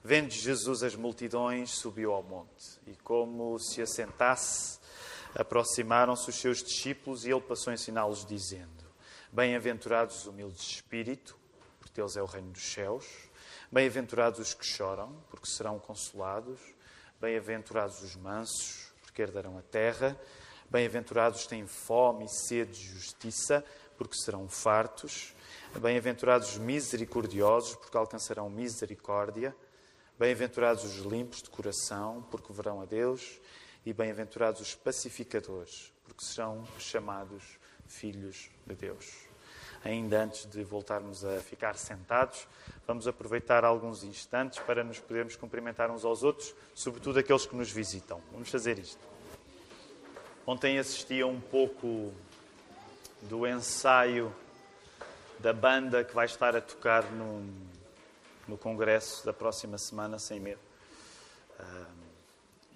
Vendo Jesus as multidões, subiu ao monte. E como se assentasse, aproximaram-se os seus discípulos e ele passou a ensiná-los, dizendo: Bem-aventurados os humildes de espírito, porque deles é o reino dos céus. Bem-aventurados os que choram, porque serão consolados. Bem-aventurados os mansos, porque herdarão a terra. Bem-aventurados os que têm fome e sede de justiça, porque serão fartos. Bem-aventurados os misericordiosos, porque alcançarão misericórdia. Bem-aventurados os limpos de coração, porque verão a Deus. E bem-aventurados os pacificadores, porque serão chamados filhos de Deus. Ainda antes de voltarmos a ficar sentados, vamos aproveitar alguns instantes para nos podermos cumprimentar uns aos outros, sobretudo aqueles que nos visitam. Vamos fazer isto. Ontem assistia um pouco do ensaio da banda que vai estar a tocar no congresso da próxima semana, Sem Medo.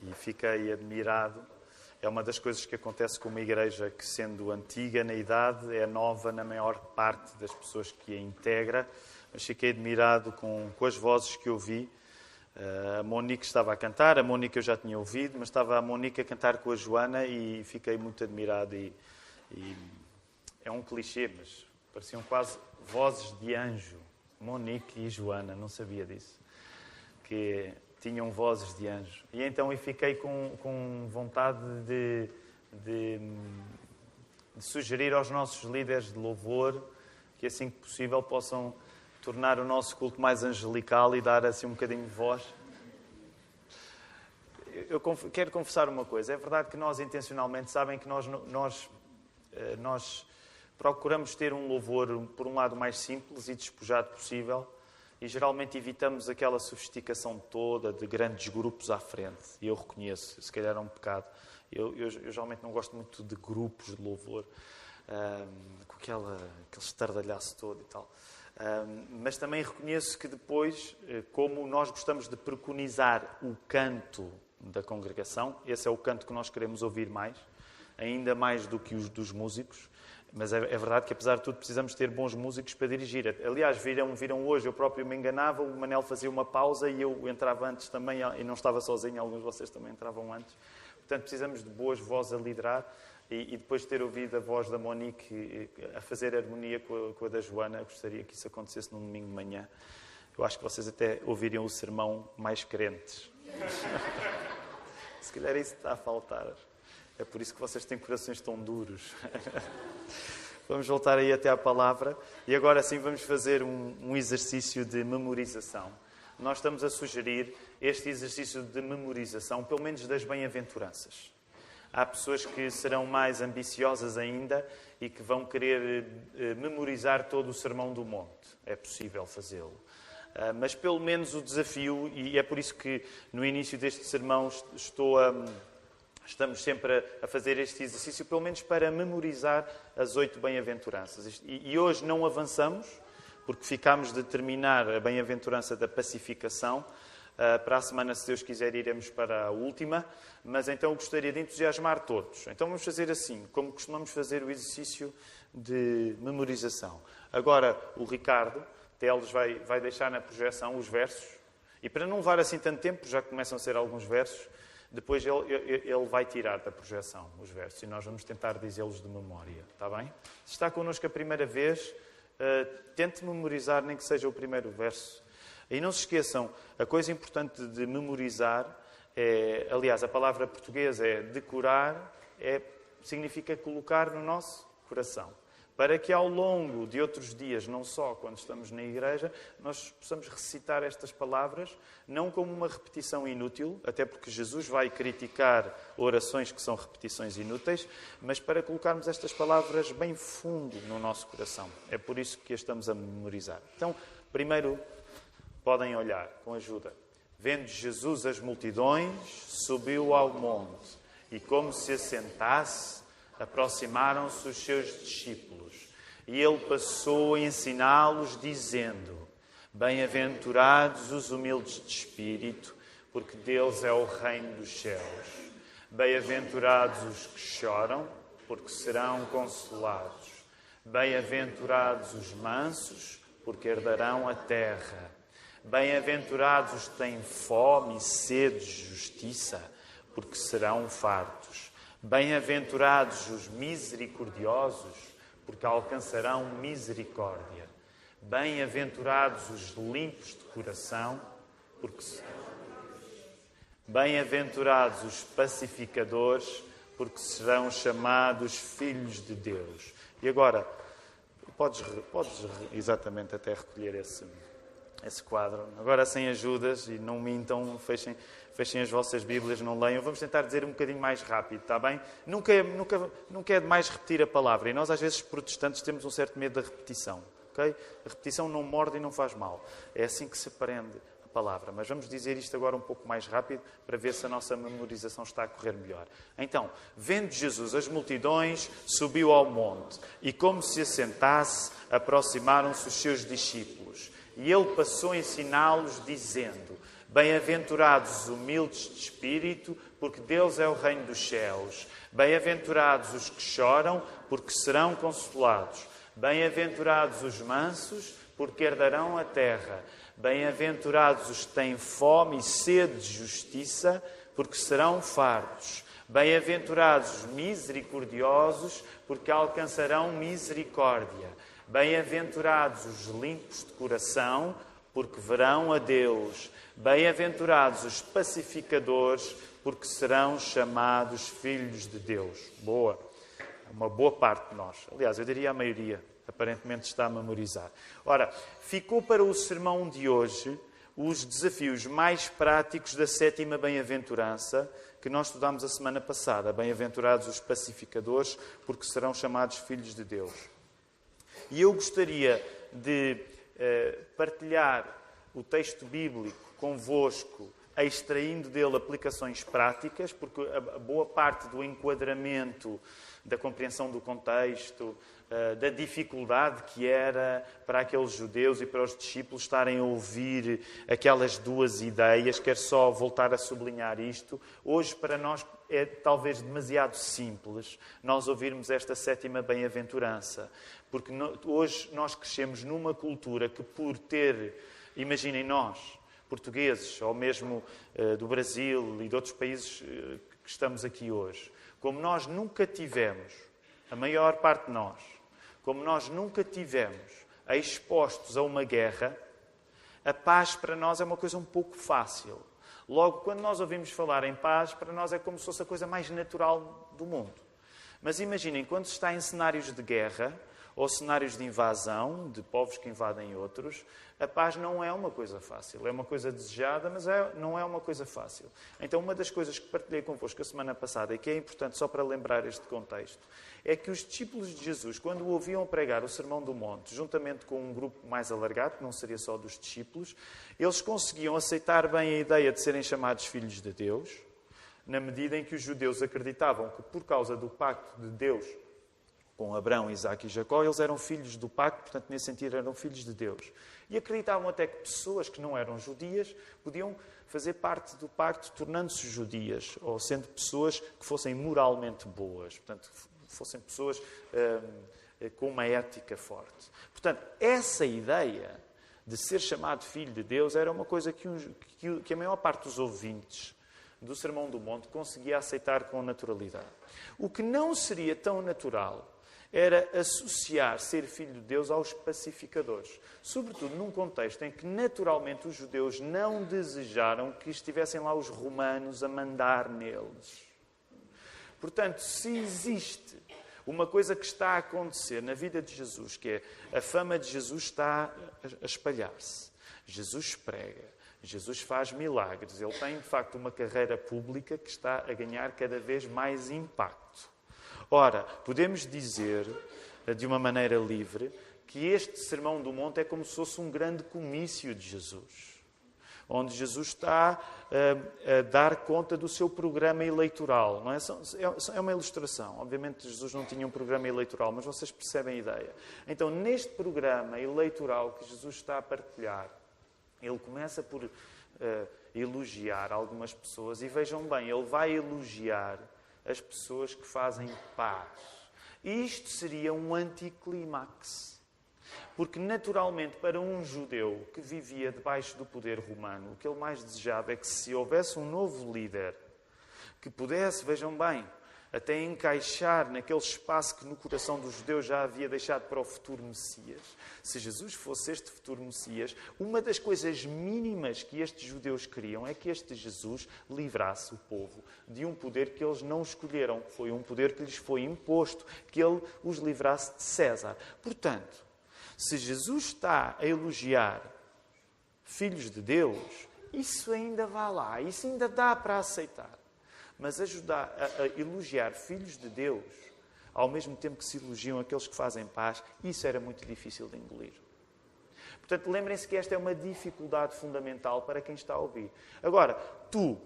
E fiquei admirado. É uma das coisas que acontece com uma igreja que, sendo antiga na idade, é nova na maior parte das pessoas que a integra. Mas fiquei admirado com as vozes que ouvi. A Monique estava a cantar, a Monique eu já tinha ouvido, mas estava a Monique a cantar com a Joana e fiquei muito admirado. E é um clichê, mas pareciam quase vozes de anjo. Monique e Joana, não sabia disso. Que tinham vozes de anjo. E então eu fiquei com vontade de sugerir aos nossos líderes de louvor que, assim que possível, possam tornar o nosso culto mais angelical e dar assim um bocadinho de voz. Eu quero confessar uma coisa. É verdade que nós, intencionalmente, sabem que nós procuramos ter um louvor, por um lado, mais simples e despojado possível. E geralmente evitamos aquela sofisticação toda de grandes grupos à frente. E eu reconheço, se calhar é um pecado. Eu geralmente não gosto muito de grupos de louvor, com aquele estardalhaço todo e tal. Mas também reconheço que depois, como nós gostamos de preconizar o canto da congregação, esse é o canto que nós queremos ouvir mais, ainda mais do que os dos músicos. Mas é verdade que, apesar de tudo, precisamos ter bons músicos para dirigir. Aliás, viram hoje, eu próprio me enganava, o Manel fazia uma pausa e eu entrava antes também, e não estava sozinho, alguns de vocês também entravam antes. Portanto, precisamos de boas vozes a liderar e depois de ter ouvido a voz da Monique a fazer harmonia com a da Joana, gostaria que isso acontecesse num domingo de manhã. Eu acho que vocês até ouviriam o sermão mais crentes. Se calhar isso está a faltar. É por isso que vocês têm corações tão duros. Vamos voltar aí até à palavra. E agora sim vamos fazer um exercício de memorização. Nós estamos a sugerir este exercício de memorização, pelo menos das bem-aventuranças. Há pessoas que serão mais ambiciosas ainda e que vão querer memorizar todo o Sermão do Monte. É possível fazê-lo. Mas pelo menos o desafio, e é por isso que no início deste sermão estamos sempre a fazer este exercício, pelo menos para memorizar as 8 bem-aventuranças. E hoje não avançamos, porque ficámos de terminar a bem-aventurança da pacificação. Para a semana, se Deus quiser, iremos para a última. Mas então eu gostaria de entusiasmar todos. Então vamos fazer assim, como costumamos fazer o exercício de memorização. Agora o Ricardo Teles vai deixar na projeção os versos. E para não levar assim tanto tempo, já começam a ser alguns versos, depois ele vai tirar da projeção os versos e nós vamos tentar dizê-los de memória, está bem? Se está connosco a primeira vez, tente memorizar nem que seja o primeiro verso. E não se esqueçam, a coisa importante de memorizar aliás, a palavra portuguesa é decorar, significa colocar no nosso coração. Para que ao longo de outros dias, não só quando estamos na igreja, nós possamos recitar estas palavras, não como uma repetição inútil, até porque Jesus vai criticar orações que são repetições inúteis, mas para colocarmos estas palavras bem fundo no nosso coração. É por isso que as estamos a memorizar. Então, primeiro, podem olhar com ajuda. Vendo Jesus as multidões, subiu ao monte e, como se assentasse, aproximaram-se os seus discípulos. E ele passou a ensiná-los, dizendo: Bem-aventurados os humildes de espírito, porque deles é o reino dos céus. Bem-aventurados os que choram, porque serão consolados. Bem-aventurados os mansos, porque herdarão a terra. Bem-aventurados os que têm fome e sede de justiça, porque serão fartos. Bem-aventurados os misericordiosos, porque alcançarão misericórdia. Bem-aventurados os limpos de coração, porque bem-aventurados os pacificadores, porque serão chamados filhos de Deus. E agora, podes exatamente até recolher esse quadro. Agora sem ajudas, e não mintam, fechem as vossas Bíblias, não leiam. Vamos tentar dizer um bocadinho mais rápido, está bem? Nunca é demais repetir a palavra. E nós, às vezes, protestantes, temos um certo medo da repetição. Okay? A repetição não morde e não faz mal. É assim que se aprende a palavra. Mas vamos dizer isto agora um pouco mais rápido para ver se a nossa memorização está a correr melhor. Então, vendo Jesus as multidões, subiu ao monte e, como se assentasse, aproximaram-se os seus discípulos. E ele passou a ensiná-los, dizendo: Bem-aventurados os humildes de espírito, porque deles é o reino dos céus. Bem-aventurados os que choram, porque serão consolados. Bem-aventurados os mansos, porque herdarão a terra. Bem-aventurados os que têm fome e sede de justiça, porque serão fartos. Bem-aventurados os misericordiosos, porque alcançarão misericórdia. Bem-aventurados os limpos de coração, porque verão a Deus. Bem-aventurados os pacificadores, porque serão chamados filhos de Deus. Boa. Uma boa parte de nós. Aliás, eu diria a maioria. Aparentemente está a memorizar. Ora, ficou para o sermão de hoje os desafios mais práticos da 7ª bem-aventurança que nós estudámos a semana passada. Bem-aventurados os pacificadores, porque serão chamados filhos de Deus. E eu gostaria de partilhar o texto bíblico convosco, extraindo dele aplicações práticas, porque a boa parte do enquadramento, da compreensão do contexto, da dificuldade que era para aqueles judeus e para os discípulos estarem a ouvir aquelas duas ideias, quero só voltar a sublinhar isto. Hoje, para nós, é talvez demasiado simples nós ouvirmos esta 7ª bem-aventurança, porque hoje nós crescemos numa cultura que, por ter, imaginem nós, portugueses, ou mesmo do Brasil e de outros países que estamos aqui hoje, como nós nunca tivemos, a maior parte de nós, como nós nunca tivemos expostos a uma guerra, a paz para nós é uma coisa um pouco fácil. Logo, quando nós ouvimos falar em paz, para nós é como se fosse a coisa mais natural do mundo. Mas imaginem, quando se está em cenários de guerra, ou cenários de invasão, de povos que invadem outros, a paz não é uma coisa fácil. É uma coisa desejada, mas não é uma coisa fácil. Então, uma das coisas que partilhei convosco a semana passada, e que é importante só para lembrar este contexto, é que os discípulos de Jesus, quando o ouviam pregar o Sermão do Monte, juntamente com um grupo mais alargado, que não seria só dos discípulos, eles conseguiam aceitar bem a ideia de serem chamados filhos de Deus, na medida em que os judeus acreditavam que, por causa do pacto de Deus com Abraão, Isaque e Jacó, eles eram filhos do pacto, portanto, nesse sentido, eram filhos de Deus. E acreditavam até que pessoas que não eram judias podiam fazer parte do pacto, tornando-se judias, ou sendo pessoas que fossem moralmente boas, portanto, fossem pessoas com uma ética forte. Portanto, essa ideia de ser chamado filho de Deus era uma coisa que a maior parte dos ouvintes do Sermão do Monte conseguia aceitar com naturalidade. O que não seria tão natural era associar ser filho de Deus aos pacificadores. Sobretudo num contexto em que, naturalmente, os judeus não desejaram que estivessem lá os romanos a mandar neles. Portanto, se existe uma coisa que está a acontecer na vida de Jesus, que é a fama de Jesus está a espalhar-se. Jesus prega, Jesus faz milagres. Ele tem, de facto, uma carreira pública que está a ganhar cada vez mais impacto. Ora, podemos dizer, de uma maneira livre, que este Sermão do Monte é como se fosse um grande comício de Jesus, onde Jesus está a dar conta do seu programa eleitoral. Não é? É uma ilustração. Obviamente, Jesus não tinha um programa eleitoral, mas vocês percebem a ideia. Então, neste programa eleitoral que Jesus está a partilhar, ele começa por elogiar algumas pessoas, e vejam bem, ele vai elogiar as pessoas que fazem paz. E isto seria um anticlímax. Porque, naturalmente, para um judeu que vivia debaixo do poder romano, o que ele mais desejava é que se houvesse um novo líder que pudesse, vejam bem, até encaixar naquele espaço que no coração dos judeus já havia deixado para o futuro Messias. Se Jesus fosse este futuro Messias, uma das coisas mínimas que estes judeus queriam é que este Jesus livrasse o povo de um poder que eles não escolheram. Foi um poder que lhes foi imposto, que ele os livrasse de César. Portanto, se Jesus está a elogiar filhos de Deus, isso ainda vai lá, isso ainda dá para aceitar. Mas ajudar a elogiar filhos de Deus, ao mesmo tempo que se elogiam aqueles que fazem paz, isso era muito difícil de engolir. Portanto, lembrem-se que esta é uma dificuldade fundamental para quem está a ouvir. Agora, tu,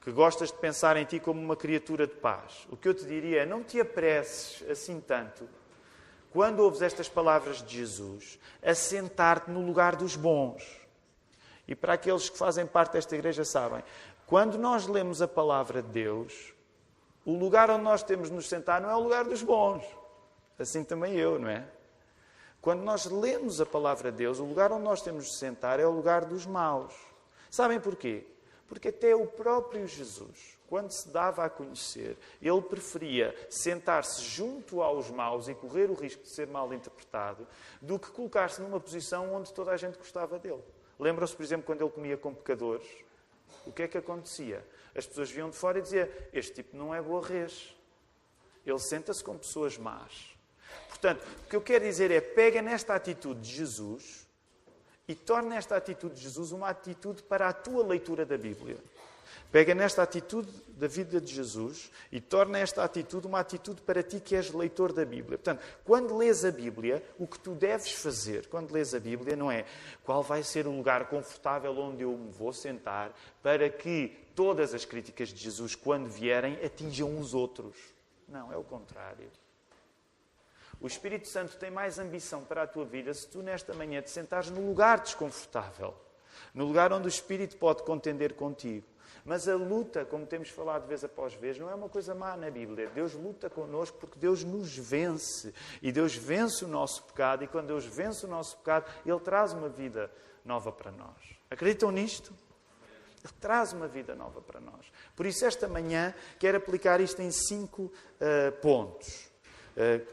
que gostas de pensar em ti como uma criatura de paz, o que eu te diria é, não te apresses assim tanto, quando ouves estas palavras de Jesus, a sentar-te no lugar dos bons. E para aqueles que fazem parte desta igreja sabem, quando nós lemos a palavra de Deus, o lugar onde nós temos de nos sentar não é o lugar dos bons. Assim também eu, não é? Quando nós lemos a palavra de Deus, o lugar onde nós temos de sentar é o lugar dos maus. Sabem porquê? Porque até o próprio Jesus, quando se dava a conhecer, ele preferia sentar-se junto aos maus e correr o risco de ser mal interpretado, do que colocar-se numa posição onde toda a gente gostava dele. Lembram-se, por exemplo, quando ele comia com pecadores? O que é que acontecia? As pessoas viam de fora e diziam, este tipo não é boa res. Ele senta-se com pessoas más. Portanto, o que eu quero dizer é, pega nesta atitude de Jesus e torna esta atitude de Jesus uma atitude para a tua leitura da Bíblia. Pega nesta atitude da vida de Jesus e torna esta atitude uma atitude para ti que és leitor da Bíblia. Portanto, quando lês a Bíblia, o que tu deves fazer quando lês a Bíblia não é qual vai ser o lugar confortável onde eu me vou sentar para que todas as críticas de Jesus, quando vierem, atinjam os outros. Não, é o contrário. O Espírito Santo tem mais ambição para a tua vida se tu nesta manhã te sentares no lugar desconfortável, no lugar onde o Espírito pode contender contigo. Mas a luta, como temos falado vez após vez, não é uma coisa má na Bíblia. Deus luta connosco porque Deus nos vence. E Deus vence o nosso pecado. E quando Deus vence o nosso pecado, Ele traz uma vida nova para nós. Acreditam nisto? Ele traz uma vida nova para nós. Por isso, esta manhã, quero aplicar isto em 5 pontos.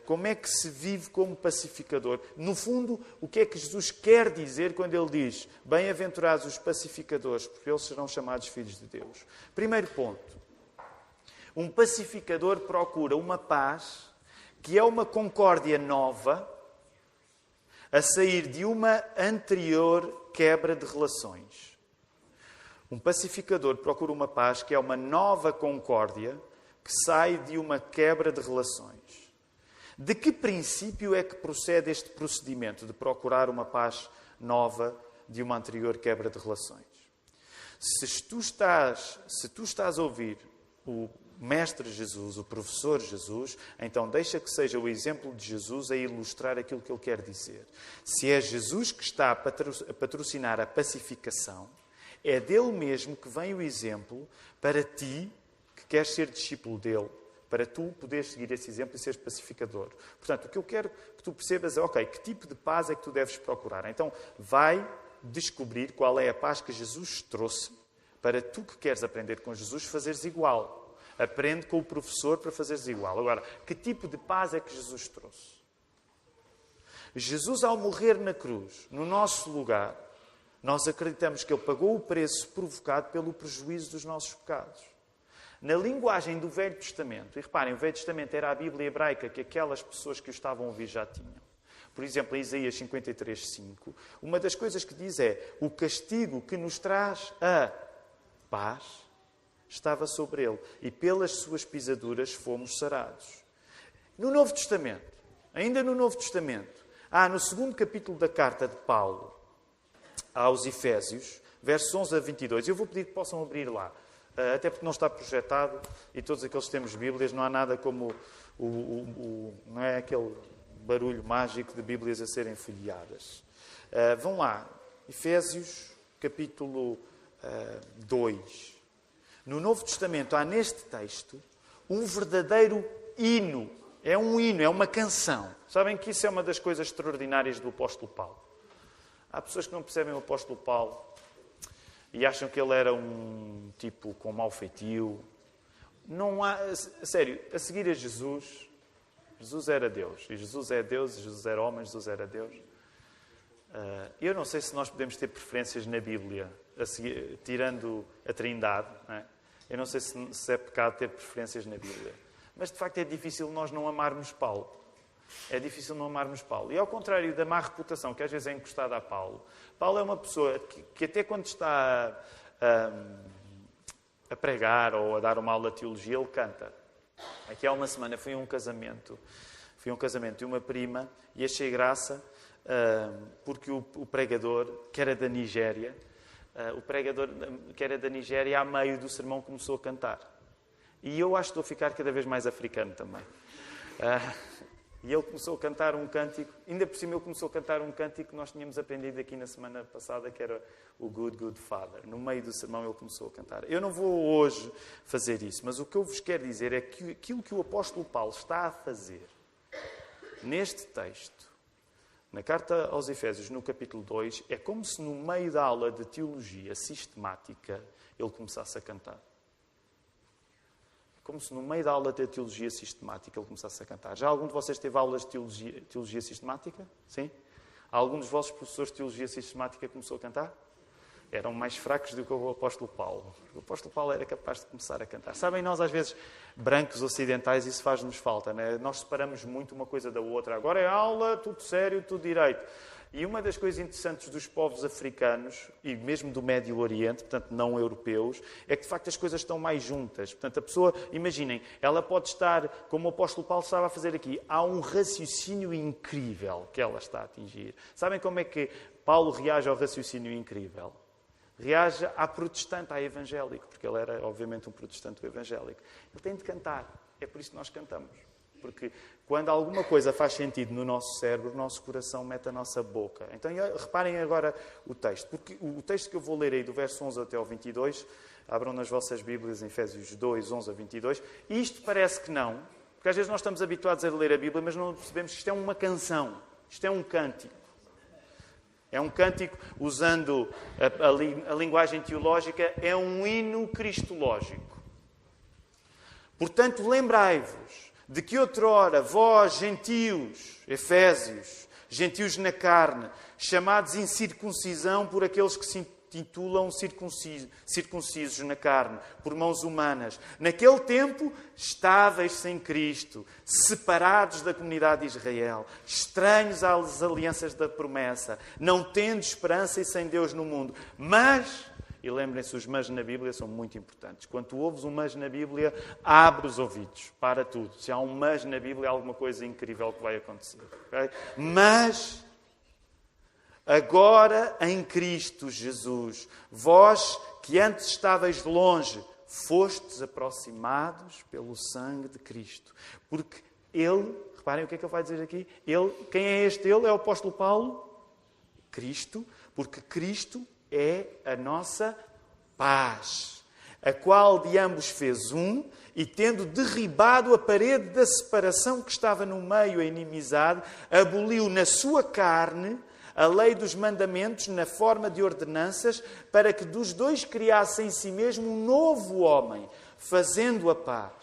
Como é que se vive como pacificador? No fundo, o que é que Jesus quer dizer quando Ele diz bem-aventurados os pacificadores, porque eles serão chamados filhos de Deus? Primeiro ponto. Um pacificador procura uma paz que é uma concórdia nova a sair de uma anterior quebra de relações. Um pacificador procura uma paz que é uma nova concórdia que sai de uma quebra de relações. De que princípio é que procede este procedimento de procurar uma paz nova de uma anterior quebra de relações? Se tu estás a ouvir o Mestre Jesus, o Professor Jesus, então deixa que seja o exemplo de Jesus a ilustrar aquilo que ele quer dizer. Se é Jesus que está a patrocinar a pacificação, é dele mesmo que vem o exemplo para ti, que queres ser discípulo dele, para tu poderes seguir esse exemplo e seres pacificador. Portanto, o que eu quero que tu percebas é, ok, que tipo de paz é que tu deves procurar? Então, vai descobrir qual é a paz que Jesus trouxe para tu que queres aprender com Jesus fazeres igual. Aprende com o professor para fazeres igual. Agora, que tipo de paz é que Jesus trouxe? Jesus, ao morrer na cruz, no nosso lugar, nós acreditamos que Ele pagou o preço provocado pelo prejuízo dos nossos pecados. Na linguagem do Velho Testamento, e reparem, o Velho Testamento era a Bíblia hebraica que aquelas pessoas que o estavam a ouvir já tinham. Por exemplo, em Isaías 53:5, uma das coisas que diz é: o castigo que nos traz a paz estava sobre ele, e pelas suas pisaduras fomos sarados. No Novo Testamento, ainda no Novo Testamento, no 2º capítulo da carta de Paulo aos Efésios, versos 11 a 22, eu vou pedir que possam abrir lá. Até porque não está projetado e todos aqueles que temos Bíblias, não há nada como não é aquele barulho mágico de Bíblias a serem folheadas. Vão lá, Efésios capítulo 2. No Novo Testamento há neste texto um verdadeiro hino. É um hino, é uma canção. Sabem que isso é uma das coisas extraordinárias do apóstolo Paulo. Há pessoas que não percebem o apóstolo Paulo e acham que ele era um tipo com mau feitio. Não há... Sério, a seguir a Jesus, Jesus era Deus. E Jesus é Deus, Jesus era homem, Jesus era Deus. Eu não sei se nós podemos ter preferências na Bíblia, tirando a Trindade. Não é? Eu não sei se é pecado ter preferências na Bíblia. Mas, de facto, é difícil nós não amarmos Paulo. É difícil não amarmos Paulo. E, ao contrário da má reputação que às vezes é encostada a Paulo, Paulo é uma pessoa que até quando está a pregar ou a dar uma aula de teologia, ele canta. Aqui há uma semana fui a um casamento de uma prima e achei graça porque o pregador, que era da Nigéria, a meio do sermão começou a cantar. E eu acho que estou a ficar cada vez mais africano também. E ele começou a cantar um cântico, ainda por cima ele começou a cantar um cântico que nós tínhamos aprendido aqui na semana passada, que era o Good, Good Father. No meio do sermão ele começou a cantar. Eu não vou hoje fazer isso, mas o que eu vos quero dizer é que aquilo que o apóstolo Paulo está a fazer neste texto, na carta aos Efésios, no capítulo 2, é como se no meio da aula de teologia sistemática ele começasse a cantar. Como se no meio da aula de teologia sistemática ele começasse a cantar. Já algum de vocês teve aulas de teologia sistemática? Sim? Algum dos vossos professores de teologia sistemática começou a cantar? Eram mais fracos do que o apóstolo Paulo. O apóstolo Paulo era capaz de começar a cantar. Sabem, nós às vezes, brancos ocidentais, isso faz-nos falta. Né? Nós separamos muito uma coisa da outra. Agora é aula, tudo sério, tudo direito. E uma das coisas interessantes dos povos africanos, e mesmo do Médio Oriente, portanto não europeus, é que de facto as coisas estão mais juntas. Portanto, a pessoa, imaginem, ela pode estar, como o apóstolo Paulo estava a fazer aqui, há um raciocínio incrível que ela está a atingir. Sabem como é que Paulo reage ao raciocínio incrível? Reage à protestante, à evangélico, porque ele era, obviamente, um protestante evangélico. Ele tem de cantar. É por isso que nós cantamos. Porque quando alguma coisa faz sentido no nosso cérebro, o nosso coração mete a nossa boca. Então, reparem agora o texto. Porque o texto que eu vou ler aí, do verso 11 até ao 22, abram nas vossas Bíblias, em Efésios 2, 11 a 22. E isto parece que não, porque às vezes nós estamos habituados a ler a Bíblia, mas não percebemos que isto é uma canção. Isto é um cântico. É um cântico, usando a linguagem teológica, é um hino cristológico. Portanto, lembrai-vos de que outrora vós, gentios, Efésios, gentios na carne, chamados incircuncisão por aqueles que se intitulam circuncisos na carne, por mãos humanas. Naquele tempo, estáveis sem Cristo, separados da comunidade de Israel, estranhos às alianças da promessa, não tendo esperança e sem Deus no mundo. Mas, e lembrem-se, os mas na Bíblia são muito importantes. Quando tu ouves um mas na Bíblia, abre os ouvidos para tudo. Se há um mas na Bíblia, há alguma coisa incrível que vai acontecer. Okay? Mas agora em Cristo Jesus, vós que antes estáveis longe, fostes aproximados pelo sangue de Cristo. Porque Ele, reparem o que é que ele vai dizer aqui, Ele, quem é este Ele? É o apóstolo Paulo? Cristo, porque Cristo é a nossa paz, a qual de ambos fez um, e tendo derribado a parede da separação que estava no meio, a inimizade, aboliu na sua carne a lei dos mandamentos na forma de ordenanças, para que dos dois criasse em si mesmo um novo homem, fazendo a paz.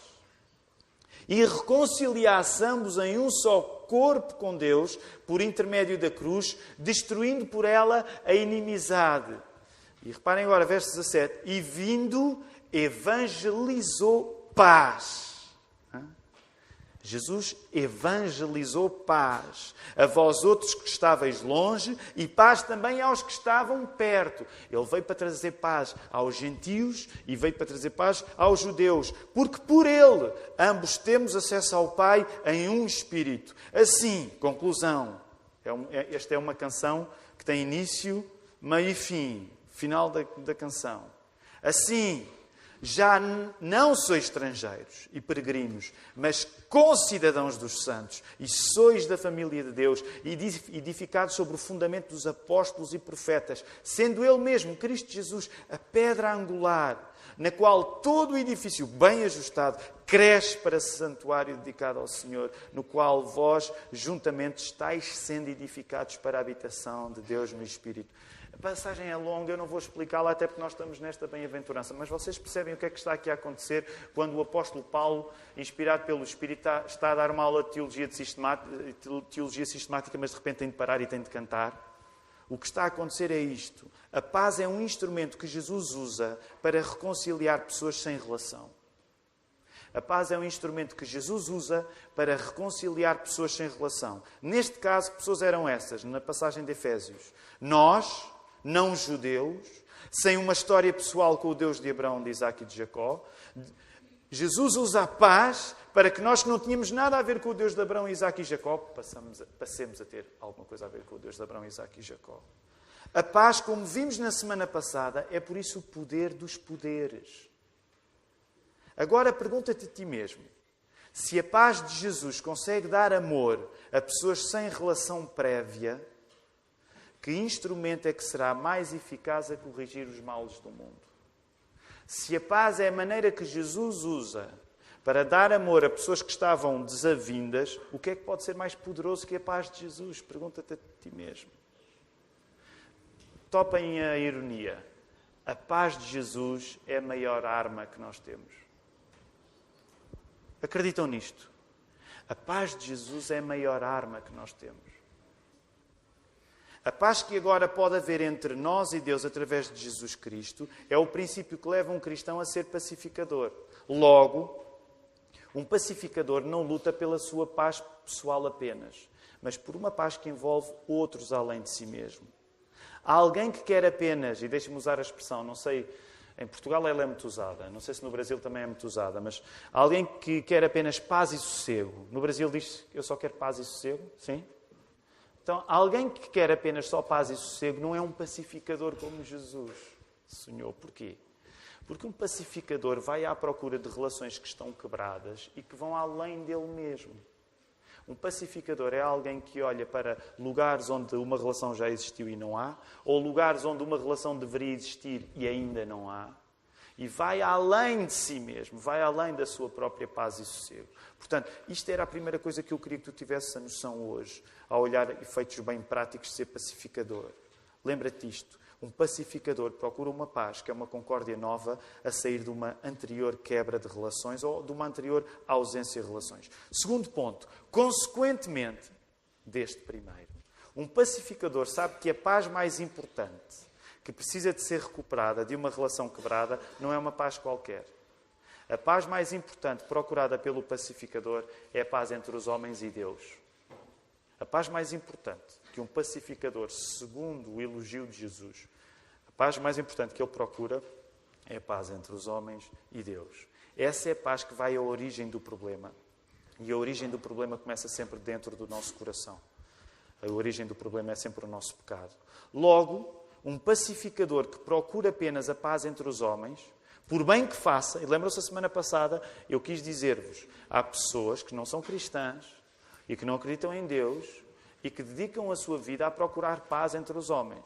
E reconciliasse ambos em um só corpo com Deus, por intermédio da cruz, destruindo por ela a inimizade. E reparem agora, verso 17. E vindo, evangelizou paz. Jesus evangelizou paz a vós outros que estáveis longe e paz também aos que estavam perto. Ele veio para trazer paz aos gentios e veio para trazer paz aos judeus, porque por ele ambos temos acesso ao Pai em um Espírito. Assim, conclusão, esta é uma canção que tem início, meio e fim, final da canção. Assim, Já não sois estrangeiros e peregrinos, mas concidadãos dos santos, e sois da família de Deus, edificados sobre o fundamento dos apóstolos e profetas, sendo Ele mesmo, Cristo Jesus, a pedra angular, na qual todo o edifício bem ajustado cresce para santuário dedicado ao Senhor, no qual vós juntamente estáis sendo edificados para a habitação de Deus no Espírito. A passagem é longa, eu não vou explicá-la, até porque nós estamos nesta bem-aventurança. Mas vocês percebem o que é que está aqui a acontecer quando o apóstolo Paulo, inspirado pelo Espírito, está a dar uma aula de teologia sistemática, mas de repente tem de parar e tem de cantar? O que está a acontecer é isto. A paz é um instrumento que Jesus usa para reconciliar pessoas sem relação. A paz é um instrumento que Jesus usa para reconciliar pessoas sem relação. Neste caso, que pessoas eram essas, na passagem de Efésios? Nós, não judeus, sem uma história pessoal com o Deus de Abraão, de Isaac e de Jacó. Jesus usa a paz para que nós que não tínhamos nada a ver com o Deus de Abraão, Isaac e Jacó, passemos a ter alguma coisa a ver com o Deus de Abraão, Isaac e Jacó. A paz, como vimos na semana passada, é por isso o poder dos poderes. Agora pergunta-te a ti mesmo, se a paz de Jesus consegue dar amor a pessoas sem relação prévia, que instrumento é que será mais eficaz a corrigir os males do mundo? Se a paz é a maneira que Jesus usa para dar amor a pessoas que estavam desavindas, o que é que pode ser mais poderoso que a paz de Jesus? Pergunta-te a ti mesmo. Topem a ironia. A paz de Jesus é a maior arma que nós temos. Acreditam nisto? A paz de Jesus é a maior arma que nós temos. A paz que agora pode haver entre nós e Deus através de Jesus Cristo é o princípio que leva um cristão a ser pacificador. Logo, um pacificador não luta pela sua paz pessoal apenas, mas por uma paz que envolve outros além de si mesmo. Há alguém que quer apenas, e deixe-me usar a expressão, não sei, em Portugal ela é muito usada, não sei se no Brasil também é muito usada, mas há alguém que quer apenas paz e sossego. No Brasil diz eu só quero paz e sossego, sim? Então, alguém que quer apenas só paz e sossego não é um pacificador como Jesus sonhou. Porquê? Porque um pacificador vai à procura de relações que estão quebradas e que vão além dele mesmo. Um pacificador é alguém que olha para lugares onde uma relação já existiu e não há, ou lugares onde uma relação deveria existir e ainda não há, e vai além de si mesmo, vai além da sua própria paz e sossego. Portanto, isto era a primeira coisa que eu queria que tu tivesses a noção hoje, ao olhar efeitos bem práticos de ser pacificador. Lembra-te disto. Um pacificador procura uma paz, que é uma concórdia nova, a sair de uma anterior quebra de relações ou de uma anterior ausência de relações. Segundo ponto, consequentemente deste primeiro, um pacificador sabe que a paz mais importante, que precisa de ser recuperada de uma relação quebrada, não é uma paz qualquer. A paz mais importante procurada pelo pacificador é a paz entre os homens e Deus. A paz mais importante que um pacificador, segundo o elogio de Jesus, a paz mais importante que ele procura é a paz entre os homens e Deus. Essa é a paz que vai à origem do problema. E a origem do problema começa sempre dentro do nosso coração. A origem do problema é sempre o nosso pecado. Logo, um pacificador que procura apenas a paz entre os homens, por bem que faça, e lembram-se a semana passada, eu quis dizer-vos, há pessoas que não são cristãs e que não acreditam em Deus e que dedicam a sua vida a procurar paz entre os homens.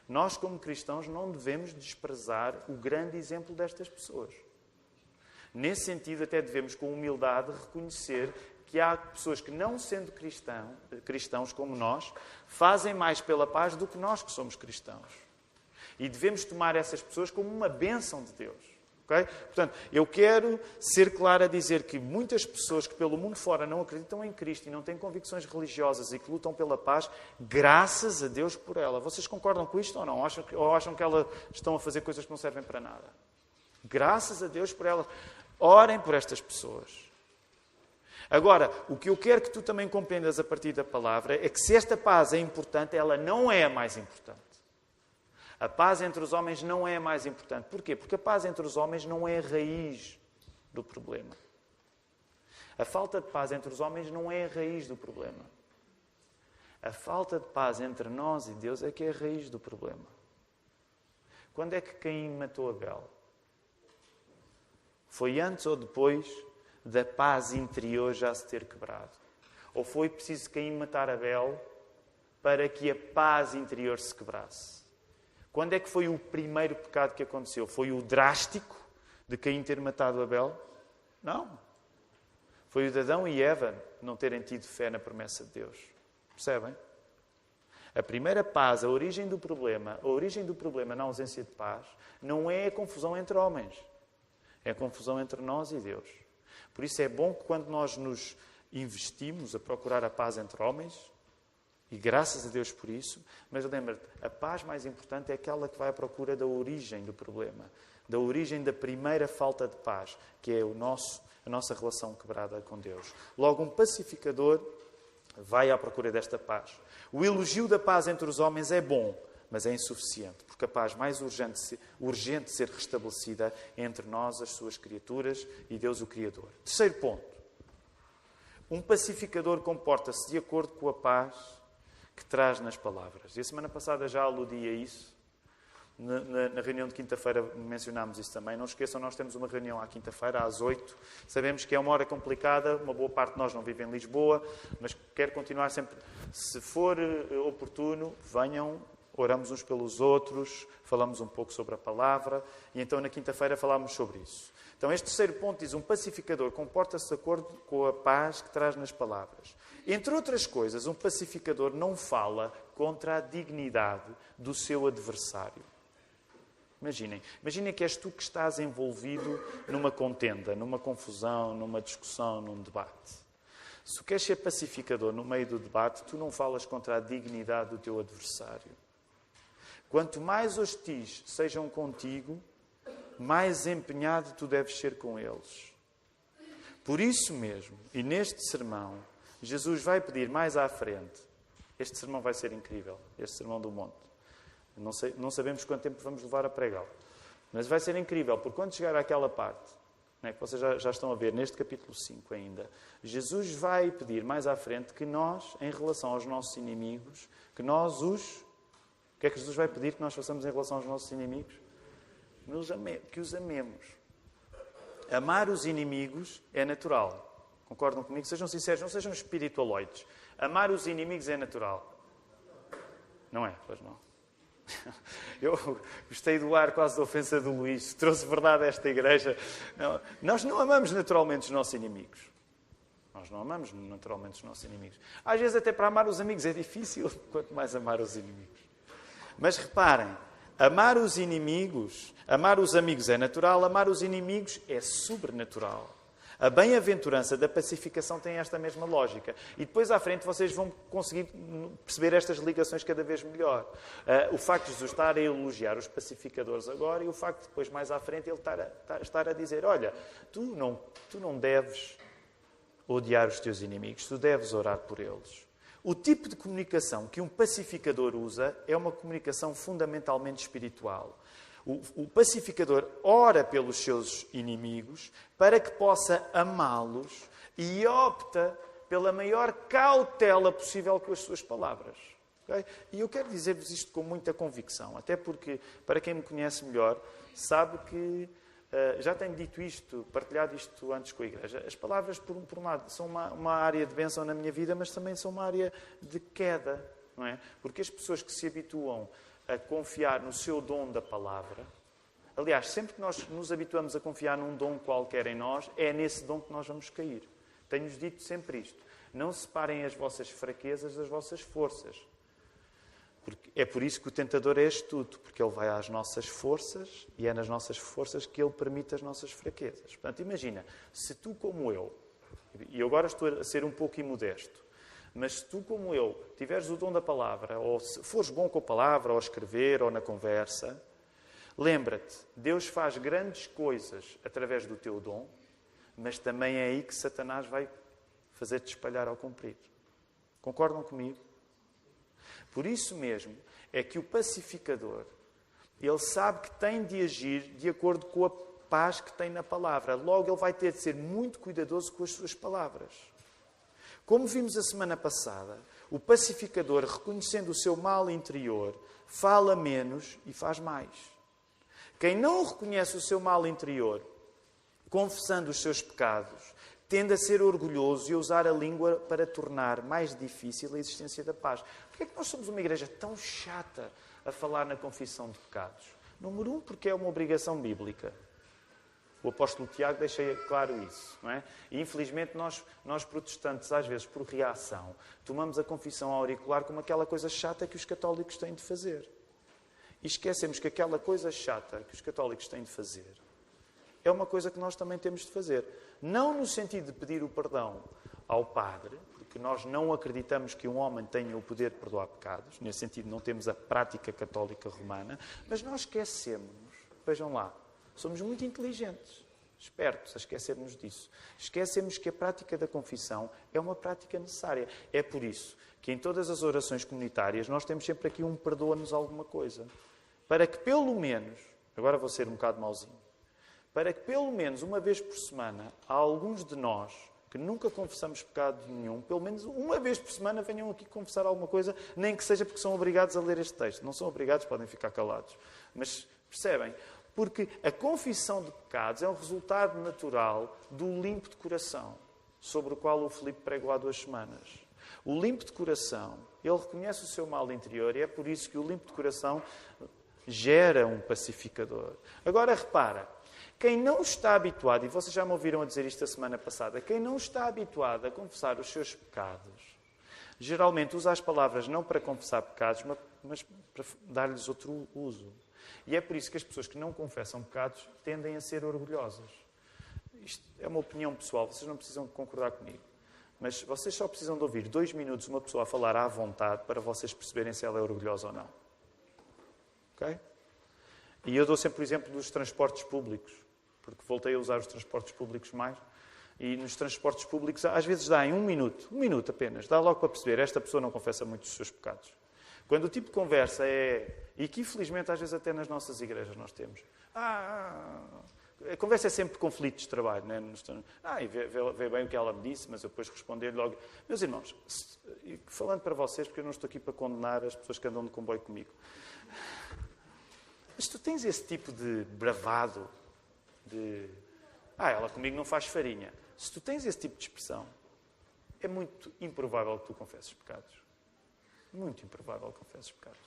Nós, como cristãos, não devemos desprezar o grande exemplo destas pessoas. Nesse sentido, até devemos, com humildade, reconhecer que há pessoas que, não sendo cristãos como nós, fazem mais pela paz do que nós que somos cristãos. E devemos tomar essas pessoas como uma bênção de Deus. Okay? Portanto, eu quero ser claro a dizer que muitas pessoas que pelo mundo fora não acreditam em Cristo e não têm convicções religiosas e que lutam pela paz, graças a Deus por ela. Vocês concordam com isto ou não? Ou acham que elas estão a fazer coisas que não servem para nada? Graças a Deus por elas. Orem por estas pessoas. Agora, o que eu quero que tu também compreendas a partir da palavra é que se esta paz é importante, ela não é a mais importante. A paz entre os homens não é a mais importante. Porquê? Porque a paz entre os homens não é a raiz do problema. A falta de paz entre os homens não é a raiz do problema. A falta de paz entre nós e Deus é que é a raiz do problema. Quando é que Caim matou Abel? Foi antes ou depois da paz interior já se ter quebrado? Ou foi preciso Caim matar Abel para que a paz interior se quebrasse? Quando é que foi o primeiro pecado que aconteceu? Foi o drástico de Caim ter matado Abel? Não. Foi o de Adão e Eva não terem tido fé na promessa de Deus. Percebem? A primeira paz, a origem do problema na ausência de paz, não é a confusão entre homens. É a confusão entre nós e Deus. Por isso é bom que quando nós nos investimos a procurar a paz entre homens, e graças a Deus por isso, mas lembra-te, a paz mais importante é aquela que vai à procura da origem do problema, da origem da primeira falta de paz, que é a nossa relação quebrada com Deus. Logo, um pacificador vai à procura desta paz. O elogio da paz entre os homens é bom, mas é insuficiente, porque a paz mais urgente de ser restabelecida é entre nós, as suas criaturas, e Deus, o Criador. Terceiro ponto. Um pacificador comporta-se de acordo com a paz que traz nas palavras. E a semana passada já aludi a isso. Na reunião de quinta-feira mencionámos isso também. Não esqueçam, nós temos uma reunião à quinta-feira, às 8. Sabemos que é uma hora complicada, uma boa parte de nós não vive em Lisboa, mas quero continuar sempre. Se for oportuno, venham, oramos uns pelos outros, falamos um pouco sobre a palavra, e então na quinta-feira falámos sobre isso. Então este terceiro ponto diz, um pacificador comporta-se de acordo com a paz que traz nas palavras. Entre outras coisas, um pacificador não fala contra a dignidade do seu adversário. Imaginem que és tu que estás envolvido numa contenda, numa confusão, numa discussão, num debate. Se tu queres ser pacificador no meio do debate, tu não falas contra a dignidade do teu adversário. Quanto mais hostis sejam contigo, mais empenhado tu deves ser com eles. Por isso mesmo, e neste sermão, Jesus vai pedir mais à frente, este sermão vai ser incrível, este sermão do monte. Não sabemos quanto tempo vamos levar a pregá-lo. Mas vai ser incrível, porque quando chegar àquela parte, que vocês já estão a ver, neste capítulo 5 ainda, Jesus vai pedir mais à frente que nós, em relação aos nossos inimigos, que nós os... O que é que Jesus vai pedir que nós façamos em relação aos nossos inimigos? Que os amemos. Amar os inimigos é natural. Concordam comigo? Sejam sinceros, não sejam espiritualoides. Amar os inimigos é natural. Não é? Pois não. Eu gostei do ar quase da ofensa do Luís. Trouxe verdade a esta igreja. Não, nós não amamos naturalmente os nossos inimigos. Nós não amamos naturalmente os nossos inimigos. Às vezes até para amar os amigos é difícil, quanto mais amar os inimigos. Mas reparem, amar os inimigos, amar os amigos é natural, amar os inimigos é sobrenatural. A bem-aventurança da pacificação tem esta mesma lógica. E depois à frente vocês vão conseguir perceber estas ligações cada vez melhor. O facto de Jesus estar a elogiar os pacificadores agora e o facto de depois mais à frente ele estar a dizer, olha, tu não deves odiar os teus inimigos, tu deves orar por eles. O tipo de comunicação que um pacificador usa é uma comunicação fundamentalmente espiritual. O pacificador ora pelos seus inimigos para que possa amá-los e opta pela maior cautela possível com as suas palavras. Okay? E eu quero dizer-vos isto com muita convicção, até porque, para quem me conhece melhor, sabe que já tenho dito isto, partilhado isto antes com a igreja. As palavras, por um lado, são uma área de bênção na minha vida, mas também são uma área de queda, não é? Porque as pessoas que se habituam a confiar no seu dom da palavra, aliás, sempre que nós nos habituamos a confiar num dom qualquer em nós, é nesse dom que nós vamos cair. Tenho-vos dito sempre isto. Não separem as vossas fraquezas das vossas forças. Porque é por isso que o tentador é astuto, porque ele vai às nossas forças e é nas nossas forças que ele permite as nossas fraquezas. Portanto, imagina, se tu como eu, e agora estou a ser um pouco imodesto, mas se tu, como eu, tiveres o dom da palavra, ou se fores bom com a palavra, ou a escrever, ou na conversa, lembra-te, Deus faz grandes coisas através do teu dom, mas também é aí que Satanás vai fazer-te espalhar ao comprido. Concordam comigo? Por isso mesmo é que o pacificador, ele sabe que tem de agir de acordo com a paz que tem na palavra. Logo, ele vai ter de ser muito cuidadoso com as suas palavras. Como vimos a semana passada, o pacificador, reconhecendo o seu mal interior, fala menos e faz mais. Quem não reconhece o seu mal interior confessando os seus pecados, tende a ser orgulhoso e a usar a língua para tornar mais difícil a existência da paz. Porquê é que nós somos uma igreja tão chata a falar na confissão de pecados? Número 1, porque é uma obrigação bíblica. O apóstolo Tiago deixa claro isso, não é? E infelizmente nós protestantes, às vezes por reação, tomamos a confissão auricular como aquela coisa chata que os católicos têm de fazer. E esquecemos que aquela coisa chata que os católicos têm de fazer é uma coisa que nós também temos de fazer. Não no sentido de pedir o perdão ao padre, porque nós não acreditamos que um homem tenha o poder de perdoar pecados. Nesse sentido, não temos a prática católica romana. Mas nós esquecemos-nos. Vejam lá. Somos muito inteligentes, espertos a esquecermos disso. Esquecemos que a prática da confissão é uma prática necessária. É por isso que em todas as orações comunitárias nós temos sempre aqui um perdoa-nos alguma coisa. Para que pelo menos, agora vou ser um bocado mauzinho, para que pelo menos uma vez por semana, há alguns de nós que nunca confessamos pecado nenhum, pelo menos uma vez por semana venham aqui confessar alguma coisa, nem que seja porque são obrigados a ler este texto. Não são obrigados, podem ficar calados. Mas percebem? Porque a confissão de pecados é um resultado natural do limpo de coração, sobre o qual o Filipe pregou há 2 semanas. O limpo de coração, ele reconhece o seu mal interior e é por isso que o limpo de coração gera um pacificador. Agora repara, quem não está habituado, e vocês já me ouviram a dizer isto a semana passada, quem não está habituado a confessar os seus pecados, geralmente usa as palavras não para confessar pecados, mas para dar-lhes outro uso. E é por isso que as pessoas que não confessam pecados tendem a ser orgulhosas. Isto é uma opinião pessoal, vocês não precisam concordar comigo. Mas vocês só precisam de ouvir 2 minutos uma pessoa a falar à vontade para vocês perceberem se ela é orgulhosa ou não. Ok? E eu dou sempre o exemplo dos transportes públicos, porque voltei a usar os transportes públicos mais. E nos transportes públicos, às vezes dá em 1 minuto apenas, dá logo para perceber, esta pessoa não confessa muito os seus pecados. Quando o tipo de conversa é... E que, infelizmente, às vezes até nas nossas igrejas nós temos. A conversa é sempre conflitos de trabalho. Não é? Vê bem o que ela me disse, mas eu depois responder logo... Meus irmãos, falando para vocês, porque eu não estou aqui para condenar as pessoas que andam de comboio comigo. Mas tu tens esse tipo de bravado, ela comigo não faz farinha. Se tu tens esse tipo de expressão, é muito improvável que tu confesses pecados. Muito improvável que confesses pecados.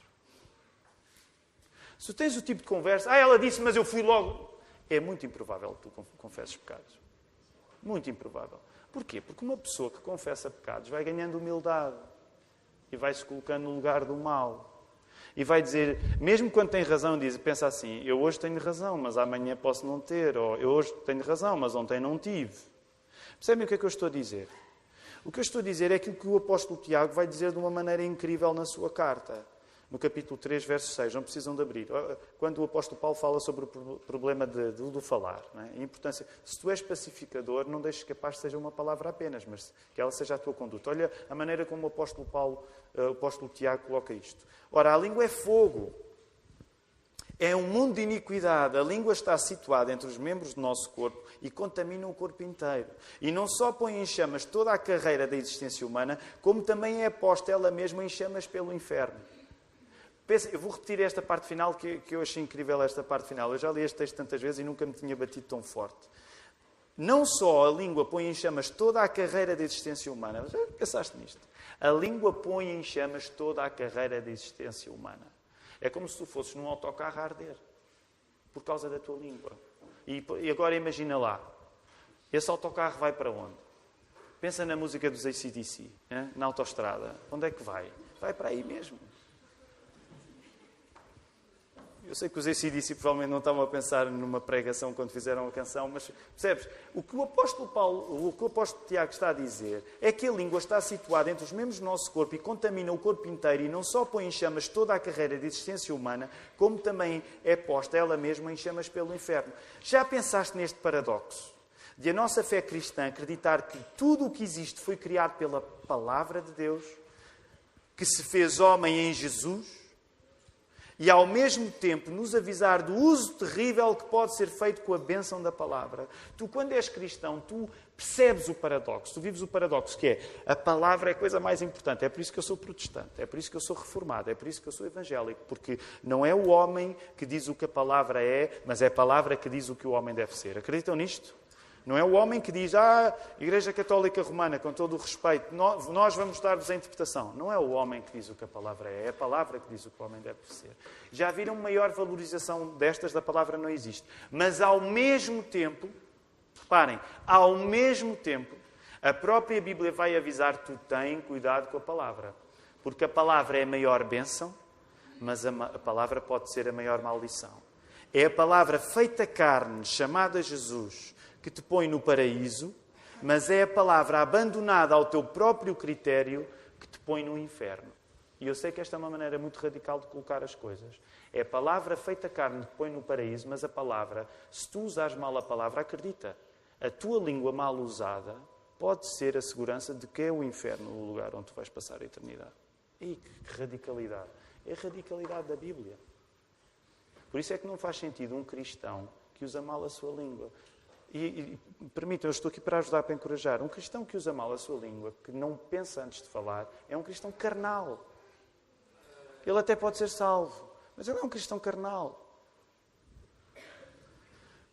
Se tu tens o tipo de conversa, ela disse, mas eu fui logo. É muito improvável que tu confesses pecados. Muito improvável. Porquê? Porque uma pessoa que confessa pecados vai ganhando humildade e vai se colocando no lugar do mal. E vai dizer, mesmo quando tem razão, pensa assim, eu hoje tenho razão, mas amanhã posso não ter. Ou eu hoje tenho razão, mas ontem não tive. Percebem o que é que eu estou a dizer? O que eu estou a dizer é aquilo que o apóstolo Tiago vai dizer de uma maneira incrível na sua carta. No capítulo 3, verso 6, não precisam de abrir. Quando o apóstolo Paulo fala sobre o problema do falar, não é? A importância. Se tu és pacificador, não deixes que a paz seja uma palavra apenas, mas que ela seja a tua conduta. Olha a maneira como o apóstolo Tiago coloca isto. Ora, a língua é fogo. É um mundo de iniquidade. A língua está situada entre os membros do nosso corpo e contamina o corpo inteiro. E não só põe em chamas toda a carreira da existência humana, como também é posta ela mesma em chamas pelo inferno. Eu vou repetir esta parte final, que eu achei incrível esta parte final. Eu já li este texto tantas vezes e nunca me tinha batido tão forte. Não só a língua põe em chamas toda a carreira da existência humana. Já pensaste nisto? A língua põe em chamas toda a carreira da existência humana. É como se tu fosses num autocarro a arder. Por causa da tua língua. E agora imagina lá. Esse autocarro vai para onde? Pensa na música dos AC/DC, na autoestrada. Onde é que vai? Vai para aí mesmo. Eu sei que os AC/DC provavelmente não estavam a pensar numa pregação quando fizeram a canção, mas percebes? O que o apóstolo Tiago está a dizer é que a língua está situada entre os membros do nosso corpo e contamina o corpo inteiro e não só põe em chamas toda a carreira de existência humana, como também é posta ela mesma em chamas pelo inferno. Já pensaste neste paradoxo? De a nossa fé cristã acreditar que tudo o que existe foi criado pela palavra de Deus, que se fez homem em Jesus, e ao mesmo tempo nos avisar do uso terrível que pode ser feito com a bênção da palavra. Tu, quando és cristão, tu percebes o paradoxo, tu vives o paradoxo, que é a palavra é a coisa mais importante. É por isso que eu sou protestante, é por isso que eu sou reformado, é por isso que eu sou evangélico, porque não é o homem que diz o que a palavra é, mas é a palavra que diz o que o homem deve ser. Acreditam nisto? Não é o homem que diz, Igreja Católica Romana, com todo o respeito, nós vamos dar-vos a interpretação. Não é o homem que diz o que a palavra é a palavra que diz o que o homem deve ser. Já viram, maior valorização destas da palavra não existe. Mas ao mesmo tempo, reparem, ao mesmo tempo, a própria Bíblia vai avisar, tu tem cuidado com a palavra. Porque a palavra é a maior bênção, mas a palavra pode ser a maior maldição. É a palavra feita carne, chamada Jesus, que te põe no paraíso, mas é a palavra abandonada ao teu próprio critério que te põe no inferno. E eu sei que esta é uma maneira muito radical de colocar as coisas. É a palavra feita carne que te põe no paraíso, mas a palavra, se tu usares mal a palavra, acredita, a tua língua mal usada pode ser a segurança de que é o inferno o lugar onde tu vais passar a eternidade. E que radicalidade! É a radicalidade da Bíblia. Por isso é que não faz sentido um cristão que usa mal a sua língua. E permitam, eu estou aqui para ajudar, para encorajar. Um cristão que usa mal a sua língua, que não pensa antes de falar, é um cristão carnal. Ele até pode ser salvo, mas ele é um cristão carnal.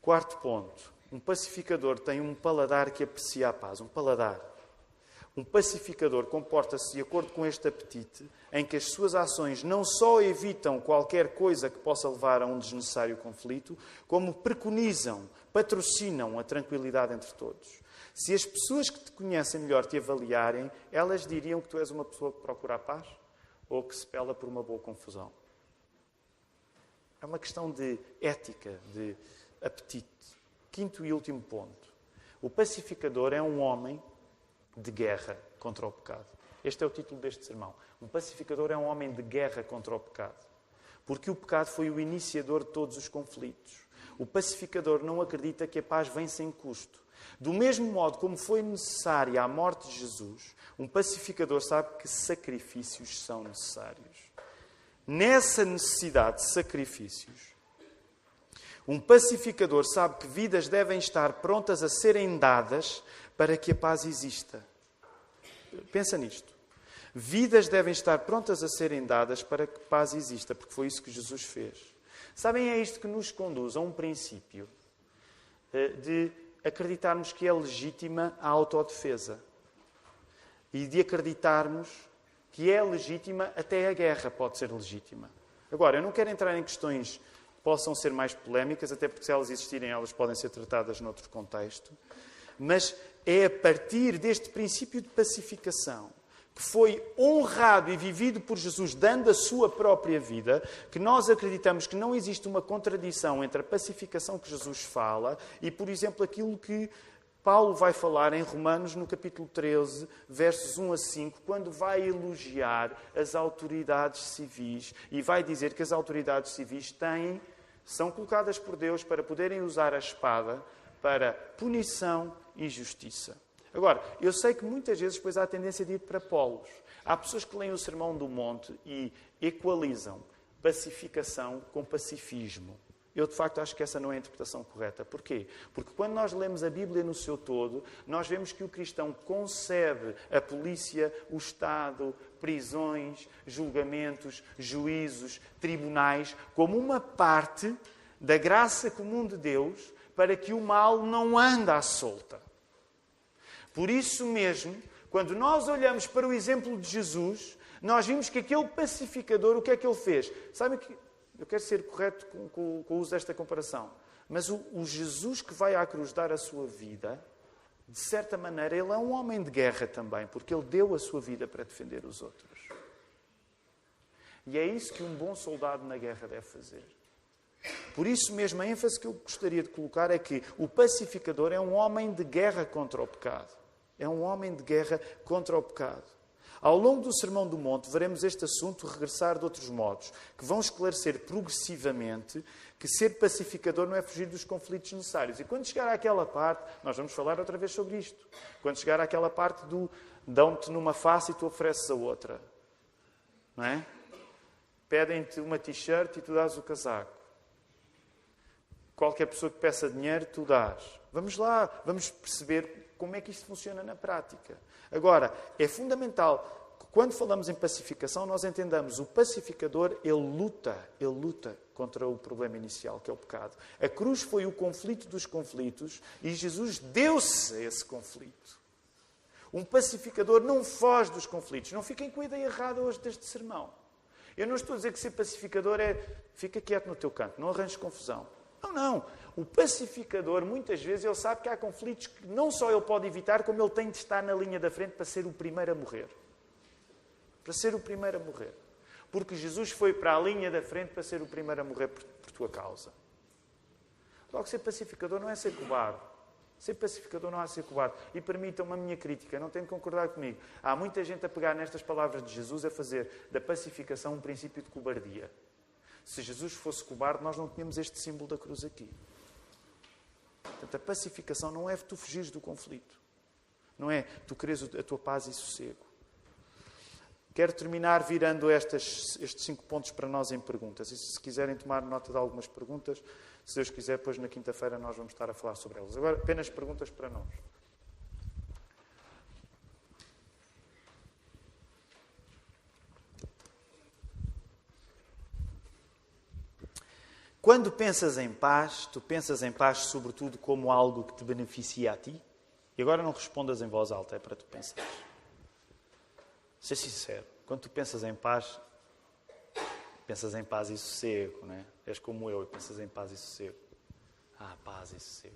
Quarto ponto. Um pacificador tem um paladar que aprecia a paz. Um paladar. Um pacificador comporta-se de acordo com este apetite, em que as suas ações não só evitam qualquer coisa que possa levar a um desnecessário conflito, como preconizam, patrocinam a tranquilidade entre todos. Se as pessoas que te conhecem melhor te avaliarem, elas diriam que tu és uma pessoa que procura a paz ou que se pela por uma boa confusão. É uma questão de ética, de apetite. Quinto e último ponto. O pacificador é um homem de guerra contra o pecado. Este é o título deste sermão. Um pacificador é um homem de guerra contra o pecado. Porque o pecado foi o iniciador de todos os conflitos. O pacificador não acredita que a paz vem sem custo. Do mesmo modo como foi necessária a morte de Jesus, um pacificador sabe que sacrifícios são necessários. Nessa necessidade de sacrifícios, um pacificador sabe que vidas devem estar prontas a serem dadas para que a paz exista. Pensa nisto. Vidas devem estar prontas a serem dadas para que a paz exista, porque foi isso que Jesus fez. Sabem, é isto que nos conduz a um princípio de acreditarmos que é legítima a autodefesa. E de acreditarmos que é legítima, até a guerra pode ser legítima. Agora, eu não quero entrar em questões que possam ser mais polémicas, até porque se elas existirem, elas podem ser tratadas noutro contexto. Mas é a partir deste princípio de pacificação, que foi honrado e vivido por Jesus, dando a sua própria vida, que nós acreditamos que não existe uma contradição entre a pacificação que Jesus fala e, por exemplo, aquilo que Paulo vai falar em Romanos, no capítulo 13, versos 1 a 5, quando vai elogiar as autoridades civis e vai dizer que as autoridades civis são colocadas por Deus para poderem usar a espada para punição e justiça. Agora, eu sei que muitas vezes depois há a tendência de ir para polos. Há pessoas que leem o Sermão do Monte e equalizam pacificação com pacifismo. Eu, de facto, acho que essa não é a interpretação correta. Porquê? Porque quando nós lemos a Bíblia no seu todo, nós vemos que o cristão concebe a polícia, o Estado, prisões, julgamentos, juízos, tribunais, como uma parte da graça comum de Deus para que o mal não ande à solta. Por isso mesmo, quando nós olhamos para o exemplo de Jesus, nós vimos que aquele pacificador, o que é que ele fez? Sabem que eu quero ser correto com o uso desta comparação, mas o Jesus que vai à cruz dar a sua vida, de certa maneira, ele é um homem de guerra também, porque ele deu a sua vida para defender os outros. E é isso que um bom soldado na guerra deve fazer. Por isso mesmo, a ênfase que eu gostaria de colocar é que o pacificador é um homem de guerra contra o pecado. É um homem de guerra contra o pecado. Ao longo do Sermão do Monte, veremos este assunto regressar de outros modos, que vão esclarecer progressivamente que ser pacificador não é fugir dos conflitos necessários. E quando chegar àquela parte, nós vamos falar outra vez sobre isto. Quando chegar àquela parte do dão-te numa face e tu ofereces a outra. Não é? Pedem-te uma t-shirt e tu dás o casaco. Qualquer pessoa que peça dinheiro, tu dás. Vamos lá, vamos perceber como é que isto funciona na prática. Agora, é fundamental quando falamos em pacificação, nós entendamos o pacificador, ele luta contra o problema inicial, que é o pecado. A cruz foi o conflito dos conflitos e Jesus deu-se a esse conflito. Um pacificador não foge dos conflitos. Não fiquem com a ideia errada hoje deste sermão. Eu não estou a dizer que ser pacificador é fica quieto no teu canto, não arranjes confusão. Não. O pacificador, muitas vezes, ele sabe que há conflitos que não só ele pode evitar, como ele tem de estar na linha da frente para ser o primeiro a morrer. Para ser o primeiro a morrer. Porque Jesus foi para a linha da frente para ser o primeiro a morrer por tua causa. Logo, ser pacificador não é ser cobarde. Ser pacificador não é ser cobarde. E permitam-me a minha crítica, não tem de concordar comigo. Há muita gente a pegar nestas palavras de Jesus a fazer da pacificação um princípio de cobardia. Se Jesus fosse cobarde, nós não tínhamos este símbolo da cruz aqui. Portanto, a pacificação não é tu fugires do conflito. Não é tu queres a tua paz e sossego. Quero terminar virando estes 5 pontos para nós em perguntas. E se quiserem tomar nota de algumas perguntas, se Deus quiser, depois na quinta-feira nós vamos estar a falar sobre elas. Agora, apenas perguntas para nós. Quando pensas em paz, tu pensas em paz sobretudo como algo que te beneficia a ti? E agora não respondas em voz alta, é para tu pensar. Ser sincero, quando tu pensas em paz e sossego, não é? És como eu e pensas em paz e sossego. Paz e sossego.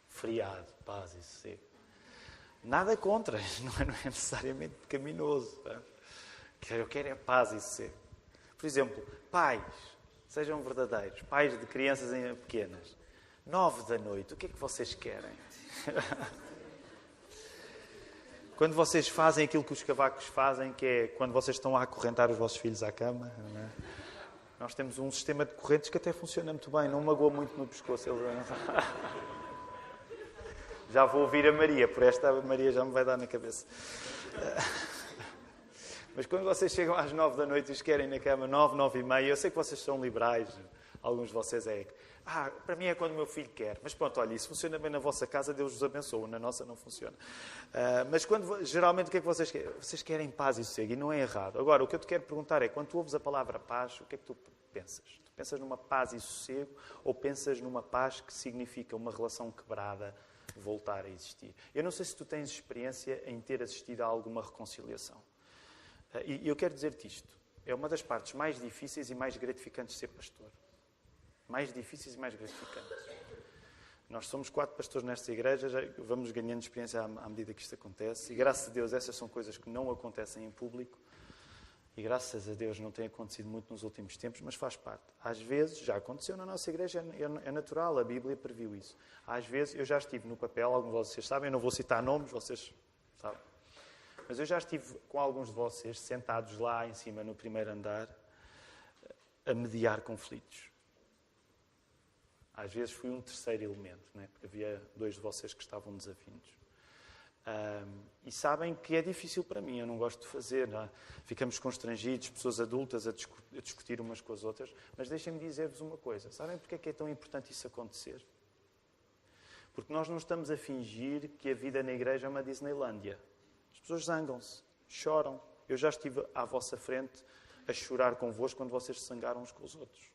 Feriado, paz e sossego. Nada contra, não é necessariamente pecaminoso. Tá? Eu quero é paz e sossego. Por exemplo, pais, sejam verdadeiros, pais de crianças pequenas. 21h, o que é que vocês querem? Quando vocês fazem aquilo que os cavacos fazem, que é quando vocês estão a acorrentar os vossos filhos à cama, não é? Nós temos um sistema de correntes que até funciona muito bem, não magoa muito no pescoço. Já vou ouvir a Maria, por esta a Maria já me vai dar na cabeça. Mas quando vocês chegam às 21h e os querem na cama, 9h, eu sei que vocês são liberais, alguns de vocês para mim é quando o meu filho quer. Mas pronto, olha, isso funciona bem na vossa casa, Deus vos abençoe, na nossa não funciona. Mas geralmente o que é que vocês querem? Vocês querem paz e sossego, e não é errado. Agora, o que eu te quero perguntar é, quando tu ouves a palavra paz, o que é que tu pensas? Tu pensas numa paz e sossego, ou pensas numa paz que significa uma relação quebrada voltar a existir? Eu não sei se tu tens experiência em ter assistido a alguma reconciliação. E eu quero dizer-te isto. É uma das partes mais difíceis e mais gratificantes de ser pastor. Mais difíceis e mais gratificantes. Nós somos 4 pastores nesta igreja, já vamos ganhando experiência à medida que isto acontece. E graças a Deus essas são coisas que não acontecem em público. E graças a Deus não tem acontecido muito nos últimos tempos, mas faz parte. Às vezes, já aconteceu na nossa igreja, é natural, a Bíblia previu isso. Às vezes, eu já estive no papel, alguns de vocês sabem, eu não vou citar nomes, vocês sabem. Mas eu já estive com alguns de vocês sentados lá em cima, no primeiro andar, a mediar conflitos. Às vezes fui um terceiro elemento, não é? Porque havia 2 de vocês que estavam desavindos. E sabem que é difícil para mim, eu não gosto de fazer. Não é? Ficamos constrangidos, pessoas adultas a discutir umas com as outras. Mas deixem-me dizer-vos uma coisa. Sabem porque é que é tão importante isso acontecer? Porque nós não estamos a fingir que a vida na igreja é uma Disneylândia. As pessoas zangam-se, choram. Eu já estive à vossa frente a chorar convosco quando vocês se zangaram uns com os outros.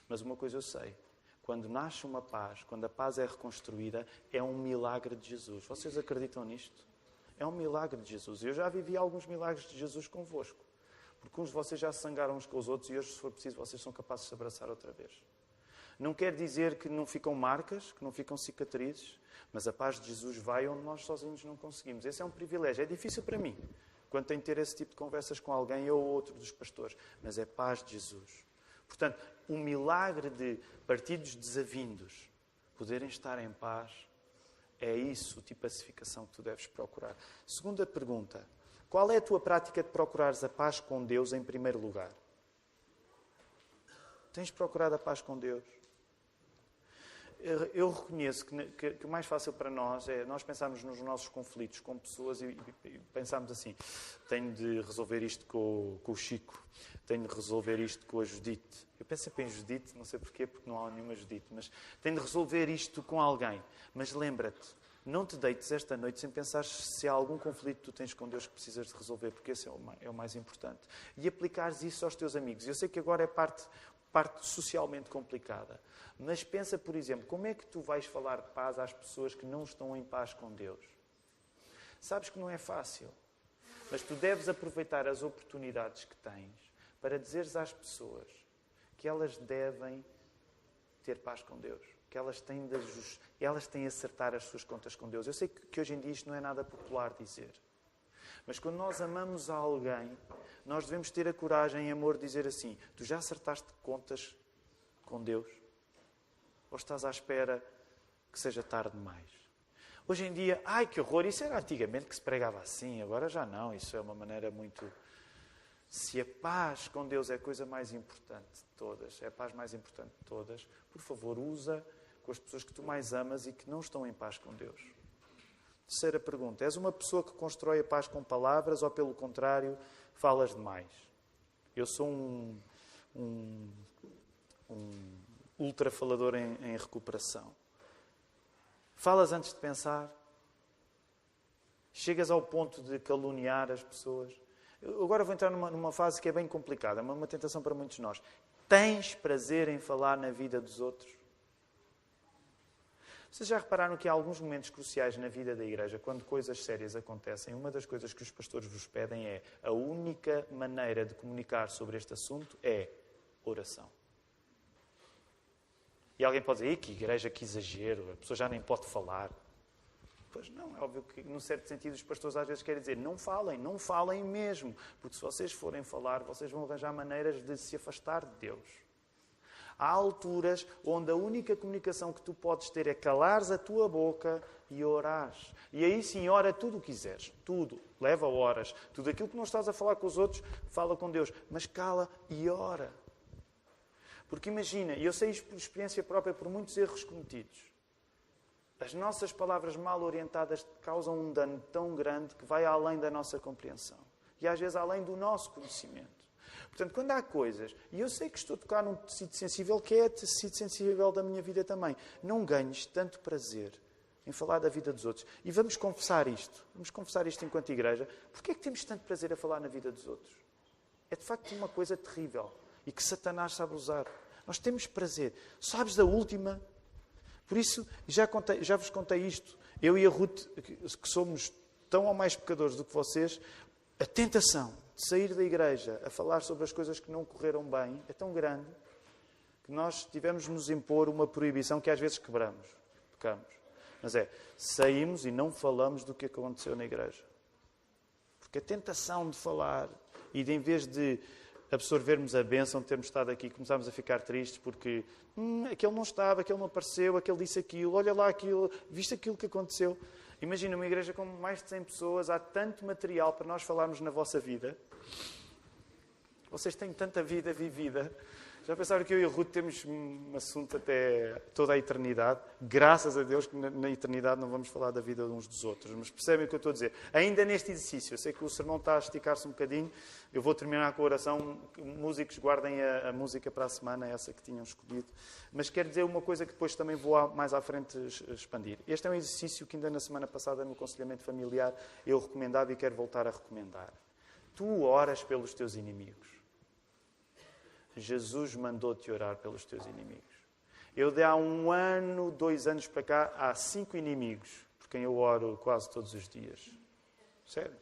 Mas uma coisa eu sei. Quando nasce uma paz, quando a paz é reconstruída, é um milagre de Jesus. Vocês acreditam nisto? É um milagre de Jesus. Eu já vivi alguns milagres de Jesus convosco. Porque uns de vocês já se zangaram uns com os outros e hoje, se for preciso, vocês são capazes de se abraçar outra vez. Não quer dizer que não ficam marcas, que não ficam cicatrizes, mas a paz de Jesus vai onde nós sozinhos não conseguimos. Esse é um privilégio. É difícil para mim, quando tenho de ter esse tipo de conversas com alguém, eu ou outro dos pastores. Mas é paz de Jesus. Portanto, o milagre de partidos desavindos poderem estar em paz, é isso o tipo de pacificação que tu deves procurar. Segunda pergunta. Qual é a tua prática de procurares a paz com Deus em primeiro lugar? Tens procurado a paz com Deus? Eu reconheço que o mais fácil para nós é nós pensarmos nos nossos conflitos com pessoas e pensarmos assim, tenho de resolver isto com o Chico, tenho de resolver isto com a Judite. Eu penso sempre em Judite, não sei porquê, porque não há nenhuma Judite, mas tenho de resolver isto com alguém. Mas lembra-te, Não te deites esta noite sem pensar se há algum conflito que tu tens com Deus que precisas de resolver, porque esse é o mais importante. E aplicares isso aos teus amigos. Eu sei que agora é parte socialmente complicada, mas pensa, por exemplo, como é que tu vais falar de paz às pessoas que não estão em paz com Deus? Sabes que não é fácil, mas tu deves aproveitar as oportunidades que tens para dizeres às pessoas que elas devem ter paz com Deus, que elas têm de acertar as suas contas com Deus. Eu sei que hoje em dia isto não é nada popular dizer, mas quando nós amamos a alguém, nós devemos ter a coragem e amor de dizer assim: tu já acertaste contas com Deus? Ou estás à espera que seja tarde demais? Hoje em dia, ai que horror, isso era antigamente que se pregava assim, agora já não, isso é uma maneira muito... Se a paz com Deus é a coisa mais importante de todas, é a paz mais importante de todas, por favor, usa com as pessoas que tu mais amas e que não estão em paz com Deus. Terceira pergunta, és uma pessoa que constrói a paz com palavras ou, pelo contrário, falas demais? Eu sou um ultra falador em recuperação. Falas antes de pensar? Chegas ao ponto de caluniar as pessoas? Eu agora vou entrar numa fase que é bem complicada, uma tentação para muitos de nós. Tens prazer em falar na vida dos outros? Vocês já repararam que há alguns momentos cruciais na vida da igreja, quando coisas sérias acontecem, uma das coisas que os pastores vos pedem é a única maneira de comunicar sobre este assunto é oração. E alguém pode dizer, que igreja, que exagero, a pessoa já nem pode falar. Pois não, é óbvio que, num certo sentido, os pastores às vezes querem dizer, não falem mesmo, porque se vocês forem falar, vocês vão arranjar maneiras de se afastar de Deus. Há alturas onde a única comunicação que tu podes ter é calares a tua boca e orares. E aí sim, ora tudo o que quiseres. Tudo. Leva horas. Tudo aquilo que não estás a falar com os outros, fala com Deus. Mas cala e ora. Porque imagina, e eu sei isto por experiência própria, por muitos erros cometidos. As nossas palavras mal orientadas causam um dano tão grande que vai além da nossa compreensão. E às vezes além do nosso conhecimento. Portanto, quando há coisas, e eu sei que estou a tocar num tecido sensível, que é tecido sensível da minha vida também, não ganhes tanto prazer em falar da vida dos outros. E vamos confessar isto enquanto igreja. Porquê é que temos tanto prazer a falar na vida dos outros? É de facto uma coisa terrível e que Satanás sabe usar. Nós temos prazer. Sabes da última? Por isso, já vos contei isto. Eu e a Ruth, que somos tão ou mais pecadores do que vocês, a tentação de sair da igreja a falar sobre as coisas que não correram bem é tão grande que nós tivemos de nos impor uma proibição que às vezes pecamos. Mas saímos e não falamos do que aconteceu na igreja. Porque a tentação de falar e de, em vez de absorvermos a bênção de termos estado aqui, começámos a ficar tristes porque aquele não estava, aquele não apareceu, aquele disse aquilo, olha lá aquilo, viste aquilo que aconteceu. Imagina uma igreja com mais de 100 pessoas, há tanto material para nós falarmos na vossa vida. Vocês têm tanta vida vivida. Já pensaram que eu e a Ruth temos um assunto até toda a eternidade? Graças a Deus que na eternidade não vamos falar da vida de uns dos outros. Mas percebem o que eu estou a dizer? Ainda neste exercício, eu sei que o sermão está a esticar-se um bocadinho, eu vou terminar com a oração. Músicos, guardem a música para a semana, essa que tinham escolhido. Mas quero dizer uma coisa que depois também vou mais à frente expandir. Este é um exercício que ainda na semana passada, no aconselhamento familiar, eu recomendava e quero voltar a recomendar. Tu oras pelos teus inimigos. Jesus mandou-te orar pelos teus inimigos. Eu, de há 1 ano, 2 anos para cá, há 5 inimigos por quem eu oro quase todos os dias. Sério.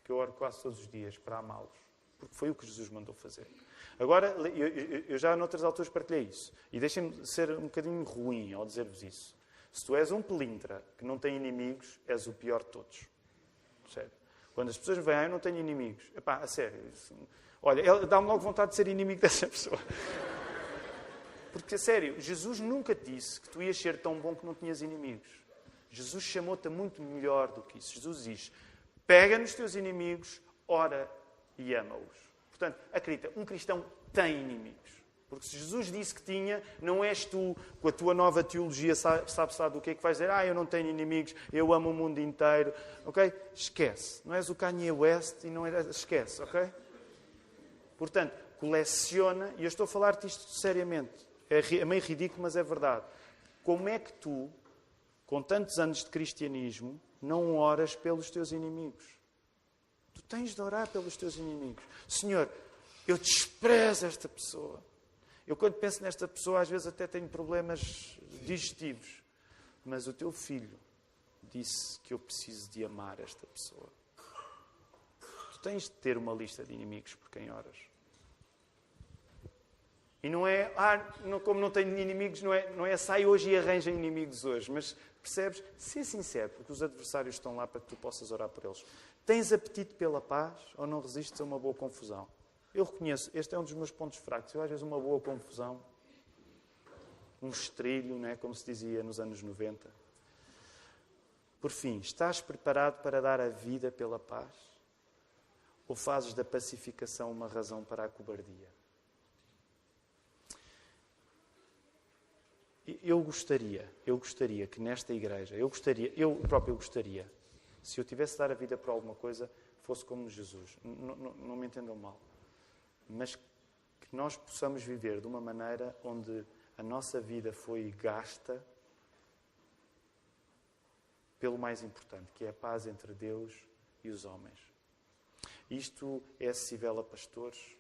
Que eu oro quase todos os dias para amá-los. Porque foi o que Jesus mandou fazer. Agora, eu já noutras alturas partilhei isso. E deixem-me ser um bocadinho ruim ao dizer-vos isso. Se tu és um pelintra que não tem inimigos, és o pior de todos. Sério. Quando as pessoas me veem, eu não tenho inimigos. Epá, a sério. Olha, dá-me logo vontade de ser inimigo dessa pessoa. Porque, a sério, Jesus nunca te disse que tu ias ser tão bom que não tinhas inimigos. Jesus chamou-te a muito melhor do que isso. Jesus diz, pega nos teus inimigos, ora e ama-os. Portanto, acredita, um cristão tem inimigos. Porque se Jesus disse que tinha, não és tu, com a tua nova teologia, sabes do que é que vais dizer? Eu não tenho inimigos, eu amo o mundo inteiro. Ok? Esquece. Não és o Kanye West e não é... Esquece, ok? Portanto, coleciona, e eu estou a falar-te isto seriamente. É meio ridículo, mas é verdade. Como é que tu com tantos anos de cristianismo, não oras pelos teus inimigos. Tu tens de orar pelos teus inimigos. Senhor, eu desprezo esta pessoa. Eu, quando penso nesta pessoa, às vezes até tenho problemas digestivos. Mas o teu filho disse que eu preciso de amar esta pessoa. Tu tens de ter uma lista de inimigos por quem oras. E não é, como não tenho inimigos, não é sai hoje e arranja inimigos hoje. Mas percebes? Ser sincero, porque os adversários estão lá para que tu possas orar por eles. Tens apetite pela paz ou não resistes a uma boa confusão? Eu reconheço, este é um dos meus pontos fracos. Eu às vezes uma boa confusão, um estrilho, não é? Como se dizia nos anos 90. Por fim, estás preparado para dar a vida pela paz? Ou fazes da pacificação uma razão para a cobardia? Eu gostaria que nesta igreja, eu próprio gostaria, se eu tivesse de dar a vida por alguma coisa, fosse como Jesus. Não me entendam mal. Mas que nós possamos viver de uma maneira onde a nossa vida foi gasta pelo mais importante, que é a paz entre Deus e os homens. Isto é acessível a pastores,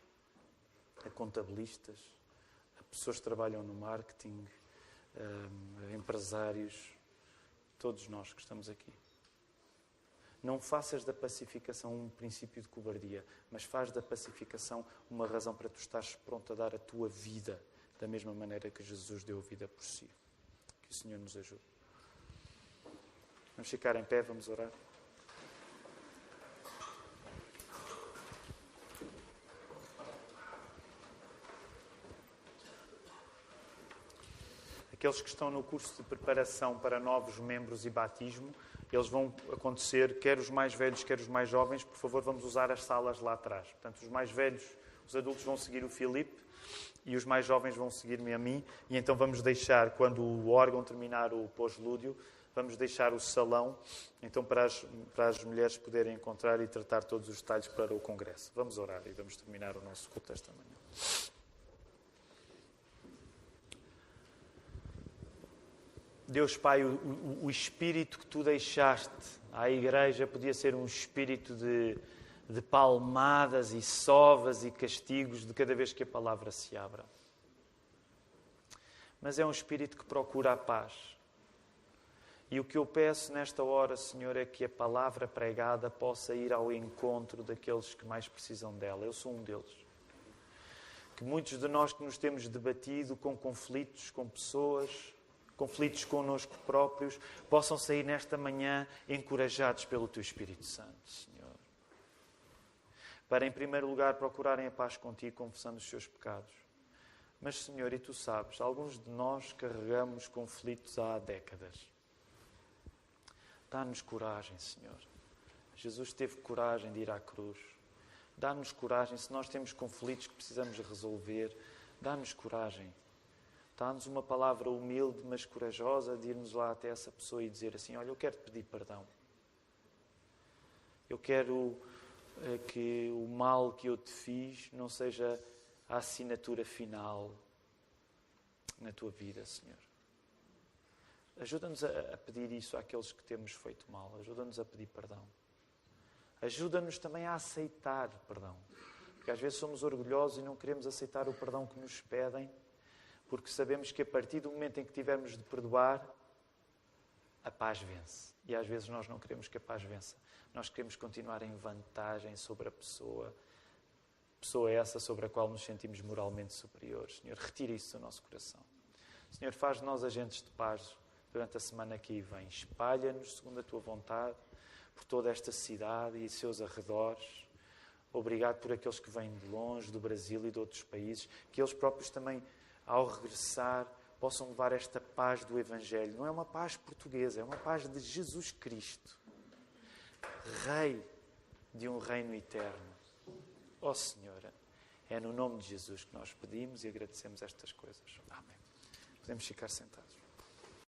a contabilistas, a pessoas que trabalham no marketing, a empresários, todos nós que estamos aqui. Não faças da pacificação um princípio de cobardia, mas faz da pacificação uma razão para tu estares pronto a dar a tua vida da mesma maneira que Jesus deu a vida por si. Que o Senhor nos ajude. Vamos ficar em pé, vamos orar. Aqueles que estão no curso de preparação para novos membros e batismo, eles vão acontecer, quer os mais velhos, quer os mais jovens. Por favor, vamos usar as salas lá atrás. Portanto, os mais velhos, os adultos vão seguir o Filipe e os mais jovens vão seguir-me a mim. E então vamos deixar, quando o órgão terminar o pós-lúdio, vamos deixar o salão, então para as mulheres poderem encontrar e tratar todos os detalhes para o congresso. Vamos orar e vamos terminar o nosso culto esta manhã. Deus Pai, o espírito que tu deixaste à igreja podia ser um espírito de palmadas e sovas e castigos de cada vez que a palavra se abra. Mas é um espírito que procura a paz. E o que eu peço nesta hora, Senhor, é que a palavra pregada possa ir ao encontro daqueles que mais precisam dela. Eu sou um deles. Que muitos de nós que nos temos debatido com conflitos, com pessoas, conflitos connosco próprios, possam sair nesta manhã encorajados pelo Teu Espírito Santo, Senhor. Para, em primeiro lugar, procurarem a paz contigo, confessando os seus pecados. Mas, Senhor, e Tu sabes, alguns de nós carregamos conflitos há décadas. Dá-nos coragem, Senhor. Jesus teve coragem de ir à cruz. Dá-nos coragem, se nós temos conflitos que precisamos resolver, dá-nos coragem. Dá-nos uma palavra humilde, mas corajosa, de irmos lá até essa pessoa e dizer assim, olha, eu quero te pedir perdão. Eu quero que o mal que eu te fiz não seja a assinatura final na tua vida, Senhor. Ajuda-nos a pedir isso àqueles que temos feito mal. Ajuda-nos a pedir perdão. Ajuda-nos também a aceitar perdão. Porque às vezes somos orgulhosos e não queremos aceitar o perdão que nos pedem, porque sabemos que a partir do momento em que tivermos de perdoar, a paz vence. E às vezes nós não queremos que a paz vença. Nós queremos continuar em vantagem sobre a pessoa essa sobre a qual nos sentimos moralmente superiores. Senhor, retira isso do nosso coração. Senhor, faz de nós agentes de paz durante a semana que aí vem. Espalha-nos segundo a Tua vontade por toda esta cidade e seus arredores. Obrigado por aqueles que vêm de longe, do Brasil e de outros países, que eles próprios também, ao regressar, possam levar esta paz do Evangelho. Não é uma paz portuguesa, é uma paz de Jesus Cristo, Rei de um reino eterno. Ó Senhora, é no nome de Jesus que nós pedimos e agradecemos estas coisas. Amém. Podemos ficar sentados.